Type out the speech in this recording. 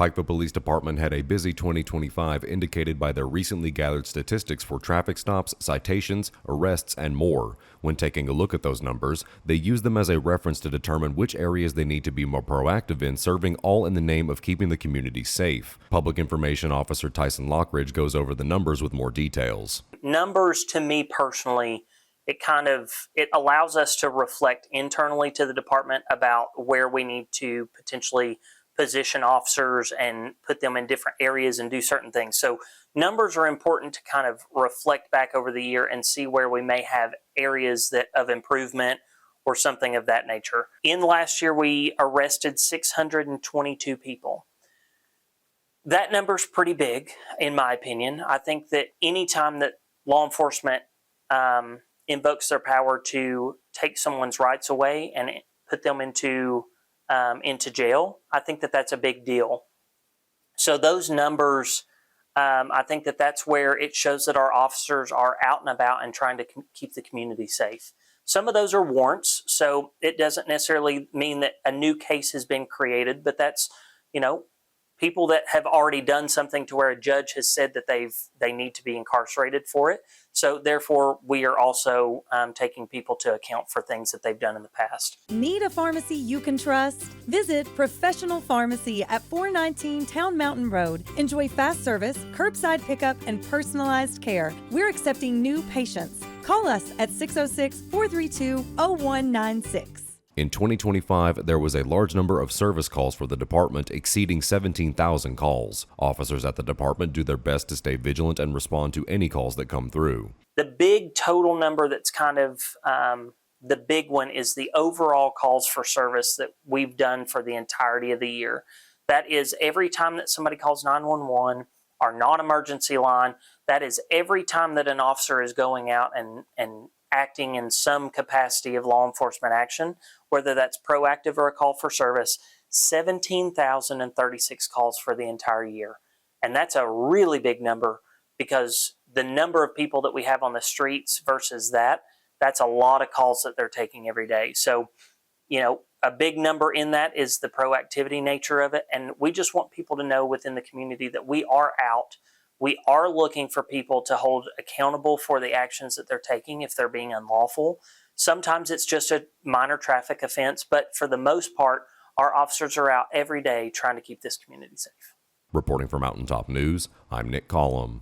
Pikeville Police Department had a busy 2025 indicated by their recently gathered statistics for traffic stops, citations, arrests, and more. When taking a look at those numbers, they use them as a reference to determine which areas they need to be more proactive in, serving all in the name of keeping the community safe. Public Information Officer Tyson Lockridge goes over the numbers with more details. Numbers, to me personally, it allows us to reflect internally to the department about where we need to potentially position officers and put them in different areas and do certain things. So numbers are important to kind of reflect back over the year and see where we may have areas of improvement or something of that nature. In last year, we arrested 622 people. That number's pretty big, in my opinion. I think that any time that law enforcement invokes their power to take someone's rights away and put them into jail, I think that that's a big deal. So those numbers, I think that that's where it shows that our officers are out and about and trying to keep the community safe. Some of those are warrants, so it doesn't necessarily mean that a new case has been created, but that's, people that have already done something to where a judge has said that they need to be incarcerated for it. So therefore, we are also taking people to account for things that they've done in the past. Need a pharmacy you can trust? Visit Professional Pharmacy at 419 Town Mountain Road. Enjoy fast service, curbside pickup, and personalized care. We're accepting new patients. Call us at 606-432-0196. In 2025, there was a large number of service calls for the department, exceeding 17,000 calls. Officers at the department do their best to stay vigilant and respond to any calls that come through. The big total number that's kind of the big one is the overall calls for service that we've done for the entirety of the year. That is every time that somebody calls 911, our non-emergency line. That is every time that an officer is going out and acting in some capacity of law enforcement action, whether that's proactive or a call for service. 17,036 calls for the entire year. And that's a really big number because the number of people that we have on the streets versus that's a lot of calls that they're taking every day. So, a big number in that is the proactivity nature of it. And we just want people to know within the community that we are out. We are looking for people to hold accountable for the actions that they're taking if they're being unlawful. Sometimes it's just a minor traffic offense, but for the most part, our officers are out every day trying to keep this community safe. Reporting for Mountaintop News, I'm Nick Collum.